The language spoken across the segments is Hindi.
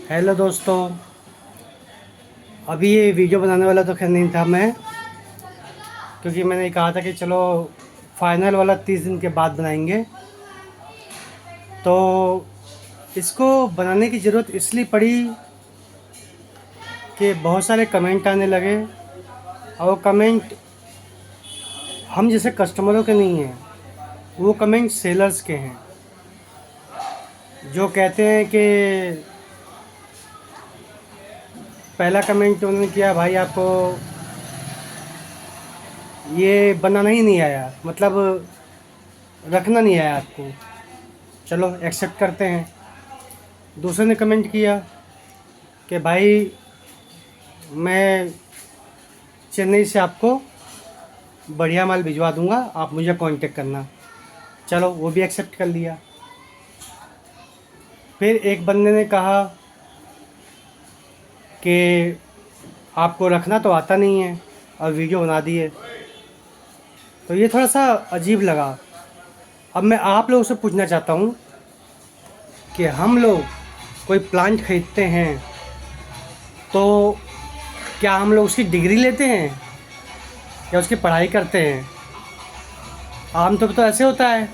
हेलो दोस्तों। अभी ये वीडियो बनाने वाला तो खैर नहीं था मैं, क्योंकि मैंने कहा था कि चलो फाइनल वाला 30 दिन के बाद बनाएंगे। तो इसको बनाने की ज़रूरत इसलिए पड़ी कि बहुत सारे कमेंट आने लगे, और वो कमेंट हम जैसे कस्टमरों के नहीं हैं, वो कमेंट सेलर्स के हैं, जो कहते हैं कि पहला कमेंट उन्होंने किया, भाई आपको ये बनाना ही नहीं आया, मतलब रखना नहीं आया आपको, चलो एक्सेप्ट करते हैं। दूसरे ने कमेंट किया कि भाई मैं चेन्नई से आपको बढ़िया माल भिजवा दूंगा, आप मुझे कांटेक्ट करना, चलो वो भी एक्सेप्ट कर लिया। फिर एक बंदे ने कहा कि आपको रखना तो आता नहीं है और वीडियो बना दिए, तो ये थोड़ा सा अजीब लगा। अब मैं आप लोगों से पूछना चाहता हूँ कि हम लोग कोई प्लांट ख़रीदते हैं तो क्या हम लोग उसकी डिग्री लेते हैं या उसकी पढ़ाई करते हैं? आमतौर तो ऐसे होता है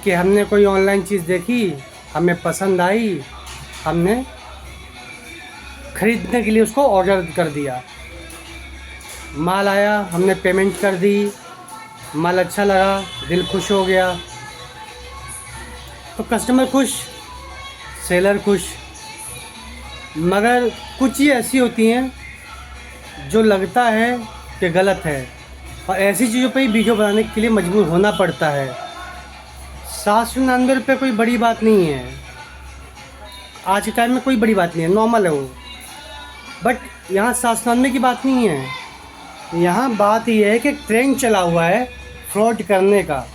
कि हमने कोई ऑनलाइन चीज़ देखी, हमें पसंद आई, हमने ख़रीदने के लिए उसको ऑर्डर कर दिया, माल आया, हमने पेमेंट कर दी, माल अच्छा लगा, दिल खुश हो गया, तो कस्टमर खुश, सेलर खुश। मगर कुछ चीज़ें ऐसी होती हैं जो लगता है कि गलत है, और ऐसी चीज़ों पे ही वीडियो बनाने के लिए मजबूर होना पड़ता है। 799 रुपये कोई बड़ी बात नहीं है, आज के टाइम में कोई बड़ी बात नहीं है, नॉर्मल है वो। बट यहाँ 799 की बात नहीं है, यहाँ बात ये है कि ट्रेंड चला हुआ है फ्रॉड करने का,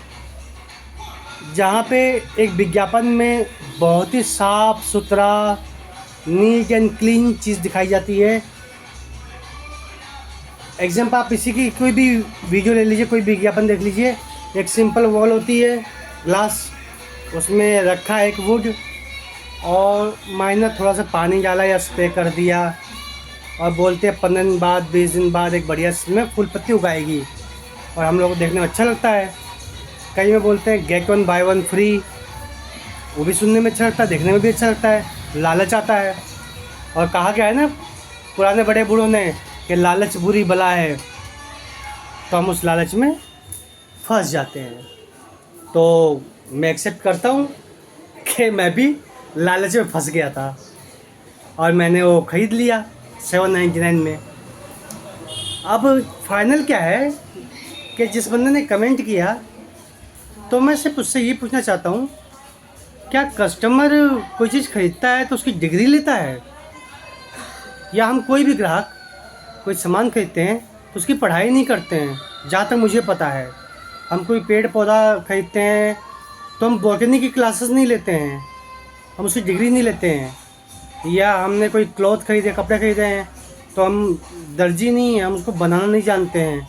जहाँ पे एक विज्ञापन में बहुत ही साफ़ सुथरा, नीट एंड क्लीन चीज़ दिखाई जाती है। एग्जाम्पल आप इसी की कोई भी वीडियो ले लीजिए, कोई विज्ञापन देख लीजिए, एक सिंपल वॉल होती है, ग्लास, उसमें रखा है एक वुड, और माइनर थोड़ा सा पानी डाला या स्प्रे कर दिया, और बोलते हैं 15 दिन बाद 20 दिन बाद एक बढ़िया इसमें फूल पत्ती उगाएगी, और हम लोग को देखने में अच्छा लगता है। कई में बोलते हैं गेट 1 बाय 1 फ्री, वो भी सुनने में अच्छा लगता है, देखने में भी अच्छा लगता है, लालच आता है। और कहा गया है ना पुराने बड़े बूढ़ों ने कि लालच बुरी बला है, तो हम उस लालच में फंस जाते हैं। तो मैं एक्सेप्ट करता हूँ कि मैं भी लालच में फंस गया था, और मैंने वो ख़रीद लिया 799 में। अब फाइनल क्या है कि जिस बंदे ने कमेंट किया, तो मैं सिर्फ उससे ये पूछना चाहता हूँ, क्या कस्टमर कोई चीज़ ख़रीदता है तो उसकी डिग्री लेता है? या हम कोई भी ग्राहक कोई सामान खरीदते हैं तो उसकी पढ़ाई नहीं करते हैं? जहाँ तक मुझे पता है, हम कोई पेड़ पौधा खरीदते हैं तो हम बॉटनी की क्लासेस नहीं लेते हैं, हम उसकी डिग्री नहीं लेते हैं। या हमने कोई क्लॉथ खरीदे, कपड़े खरीदे हैं, तो हम दर्जी नहीं हैं, हम उसको बनाना नहीं जानते हैं।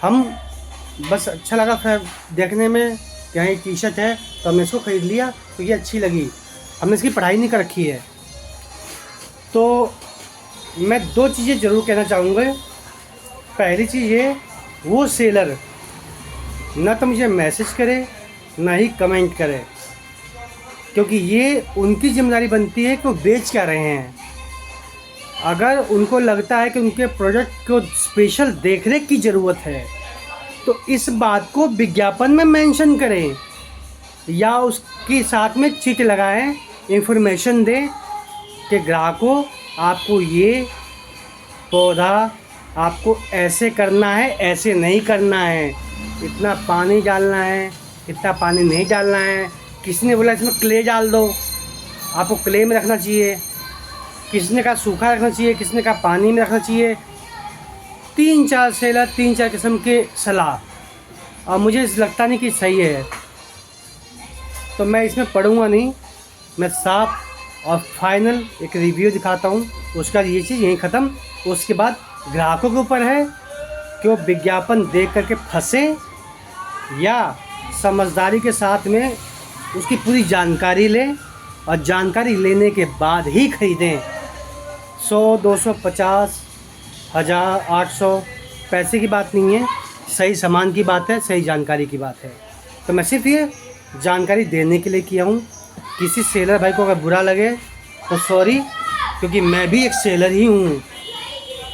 हम बस अच्छा लगा फिर देखने में कि यहाँ टी शर्ट है तो हमने इसको ख़रीद लिया, तो ये अच्छी लगी, हमने इसकी पढ़ाई नहीं कर रखी है। तो मैं दो चीज़ें ज़रूर कहना चाहूँगा। पहली चीज़ ये, वो सेलर ना तो मुझे मैसेज करे ना ही कमेंट करे, क्योंकि ये उनकी जिम्मेदारी बनती है कि वो बेच क्या रहे हैं। अगर उनको लगता है कि उनके प्रोडक्ट को स्पेशल देखरेख की ज़रूरत है, तो इस बात को विज्ञापन में मेंशन करें, या उसके साथ में चिट लगाएं, इन्फॉर्मेशन दें कि ग्राहकों आपको ये पौधा आपको ऐसे करना है, ऐसे नहीं करना है, इतना पानी डालना है, इतना पानी नहीं डालना है। किसी ने बोला इसमें क्ले डाल दो, आपको क्ले में रखना चाहिए, किसी ने कहा सूखा रखना चाहिए, किसी ने कहा पानी में रखना चाहिए। 3-4 सेलर 3-4 किस्म के सलाह, और मुझे लगता नहीं कि सही है, तो मैं इसमें पढ़ूँगा नहीं। मैं साफ और फाइनल एक रिव्यू दिखाता हूँ, उसका ये चीज़ यहीं ख़त्म। उसके बाद ग्राहकों के ऊपर है कि वो विज्ञापन देख करके फंसे या समझदारी के साथ में उसकी पूरी जानकारी लें और जानकारी लेने के बाद ही ख़रीदें। 100, 250, 1000, 800 पैसे की बात नहीं है, सही सामान की बात है, सही जानकारी की बात है। तो मैं सिर्फ ये जानकारी देने के लिए किया हूँ। किसी सेलर भाई को अगर बुरा लगे तो सॉरी, क्योंकि मैं भी एक सेलर ही हूँ।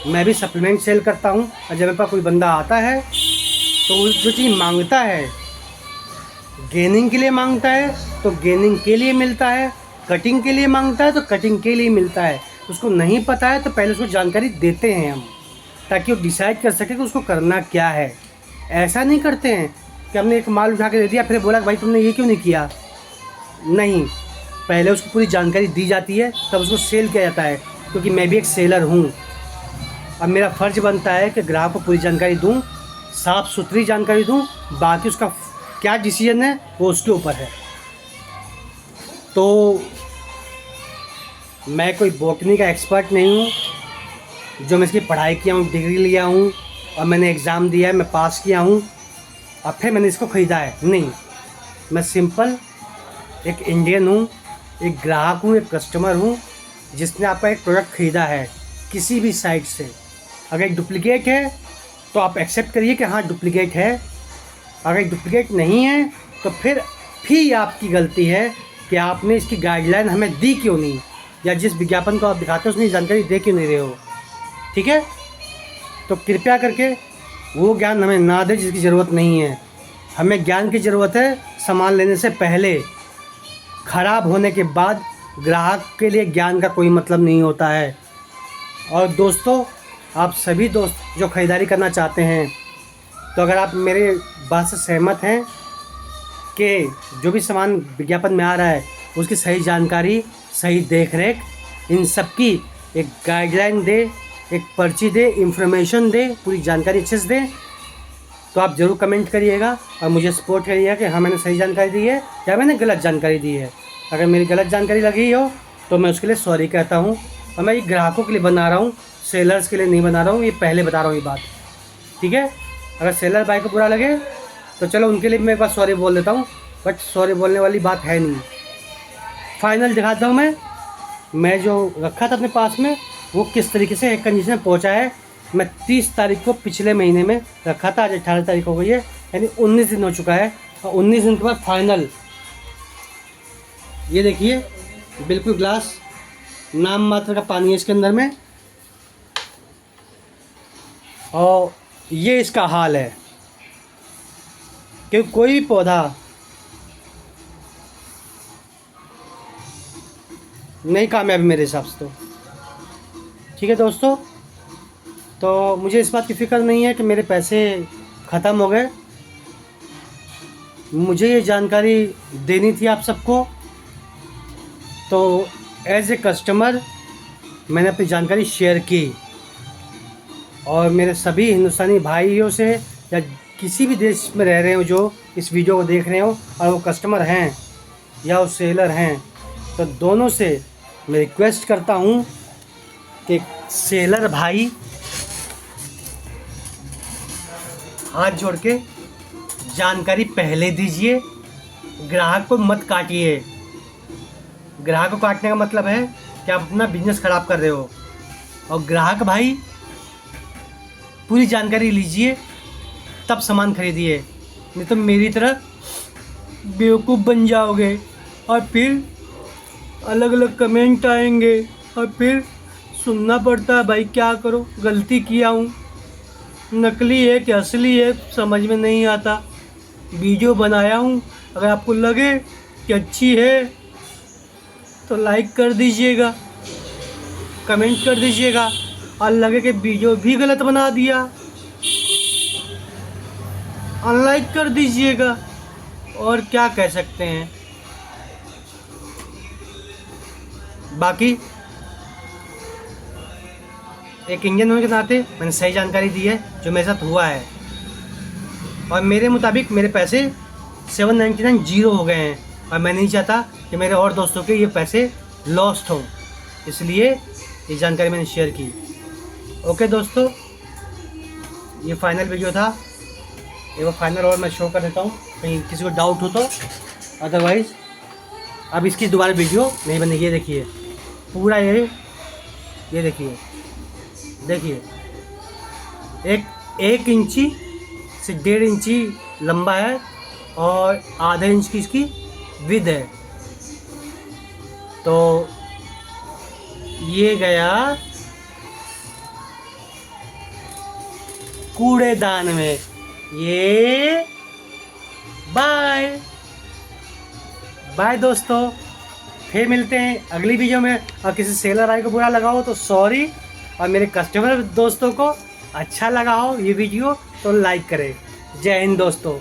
मैं भी सप्लीमेंट सेल करता हूँ। और जब मेरे पास कोई बंदा आता है तो वो जो चीज़ मांगता है, गेनिंग के लिए मांगता है तो गेनिंग के लिए मिलता है, कटिंग के लिए मांगता है तो कटिंग के लिए मिलता है। उसको नहीं पता है तो पहले उसको जानकारी देते हैं हम, ताकि वो डिसाइड कर सके कि उसको करना क्या है। ऐसा नहीं करते हैं कि हमने एक माल उठा के दे दिया फिर बोला भाई तुमने ये क्यों नहीं किया। नहीं, पहले उसको पूरी जानकारी दी जाती है, तब उसको सेल किया जाता है। क्योंकि मैं भी एक सेलर हूँ। अब मेरा फ़र्ज़ बनता है कि ग्राहक को पूरी जानकारी दूँ, साफ़ सुथरी जानकारी दूँ। बाकी उसका क्या डिसीजन है वो उसके ऊपर है। तो मैं कोई बॉटनी का एक्सपर्ट नहीं हूँ जो मैं इसकी पढ़ाई किया हूँ, डिग्री लिया हूँ और मैंने एग्ज़ाम दिया है, मैं पास किया हूँ और फिर मैंने इसको ख़रीदा है। नहीं, मैं सिंपल एक इंडियन हूँ, एक ग्राहक हूँ, एक कस्टमर हूँ जिसने आपका एक प्रोडक्ट ख़रीदा है किसी भी साइट से। अगर एक डुप्लीकेट है तो आप एक्सेप्ट करिए कि हाँ डुप्लीकेट है। अगर डुप्लीकेट नहीं है तो फिर आपकी गलती है कि आपने इसकी गाइडलाइन हमें दी क्यों नहीं, या जिस विज्ञापन को आप दिखाते हो उसमें जानकारी दे क्यों नहीं रहे हो। ठीक है, तो कृपया करके वो ज्ञान हमें ना दे जिसकी ज़रूरत नहीं है। हमें ज्ञान की ज़रूरत है सामान लेने से पहले। ख़राब होने के बाद ग्राहक के लिए ज्ञान का कोई मतलब नहीं होता है। और दोस्तों, आप सभी दोस्त जो ख़रीदारी करना चाहते हैं, तो अगर आप मेरे बात से सहमत हैं कि जो भी सामान विज्ञापन में आ रहा है उसकी सही जानकारी, सही देखरेख, इन सब की एक गाइडलाइन दे, एक पर्ची दे, इंफॉर्मेशन दे, पूरी जानकारी अच्छे से दे, तो आप ज़रूर कमेंट करिएगा और मुझे सपोर्ट करिएगा कि हाँ मैंने सही जानकारी दी है या मैंने गलत जानकारी दी है। अगर मेरी गलत जानकारी लगी हो तो मैं उसके लिए सॉरी कहता हूँ। और मैं ये ग्राहकों के लिए बना रहा हूँ, सेलर्स के लिए नहीं बना रहा हूँ, ये पहले बता रहा हूँ ये बात। ठीक है, अगर सेलर भाई को बुरा लगे तो चलो उनके लिए मैं एक बार सॉरी बोल देता हूँ, बट सॉरी बोलने वाली बात है नहीं। फाइनल दिखाता हूँ मैं जो रखा था अपने पास में वो किस तरीके से एक कंडीशन में पहुँचा है। मैं 30 तारीख को पिछले महीने में रखा था, आज 18 तारीख हो गई है, यानी 19 दिन हो चुका है। और 19 दिन के बाद फाइनल ये देखिए, बिल्कुल ग्लास, नाम मात्र का पानी है इसके अंदर में। और ये इसका हाल है कि कोई भी पौधा नहीं कामयाब मेरे हिसाब से तो। ठीक है दोस्तों, तो मुझे इस बात की फ़िक्र नहीं है कि मेरे पैसे ख़त्म हो गए। मुझे ये जानकारी देनी थी आप सबको, तो एज ए कस्टमर मैंने अपनी जानकारी शेयर की। और मेरे सभी हिंदुस्तानी भाइयों से या किसी भी देश में रह रहे हो जो इस वीडियो को देख रहे हो और वो कस्टमर हैं या वो सेलर हैं, तो दोनों से मैं रिक्वेस्ट करता हूँ कि सेलर भाई हाथ जोड़ के जानकारी पहले दीजिए, ग्राहक को मत काटिए। ग्राहक को काटने का मतलब है कि आप अपना बिजनेस ख़राब कर रहे हो। और ग्राहक भाई पूरी जानकारी लीजिए तब सामान खरीदिए, नहीं तो मेरी तरह बेवकूफ़ बन जाओगे और फिर अलग अलग कमेंट आएंगे और फिर सुनना पड़ता है भाई क्या करो, गलती किया हूँ, नकली है कि असली है समझ में नहीं आता। वीडियो बनाया हूँ, अगर आपको लगे कि अच्छी है तो लाइक कर दीजिएगा, कमेंट कर दीजिएगा, और लगे कि वीडियो भी गलत बना दिया अनलाइक कर दीजिएगा। और क्या कह सकते हैं। बाकी एक इंडियन होने के नाते मैंने सही जानकारी दी है जो मेरे साथ हुआ है, और मेरे मुताबिक मेरे पैसे 799 जीरो हो गए हैं। और मैं नहीं चाहता कि मेरे और दोस्तों के ये पैसे लॉस्ट हों, इसलिए ये जानकारी मैंने शेयर की। ओके दोस्तों, ये फाइनल वीडियो था। एक बार फाइनल और मैं शो कर देता हूँ, कहीं किसी को डाउट हो तो। अदरवाइज़ अब इसकी दोबारा वीडियो नहीं बनेगी। ये देखिए पूरा ये देखिए देखिए 1 इंची से 1.5 इंची लंबा है और आधा इंच की इसकी विड्थ है। तो ये गया कूड़ेदान में। ये बाय बाय दोस्तों, फिर मिलते हैं अगली वीडियो में। और किसी सेलर भाई को बुरा लगा हो तो सॉरी, और मेरे कस्टमर दोस्तों को अच्छा लगा हो ये वीडियो तो लाइक करें। जय हिंद दोस्तों।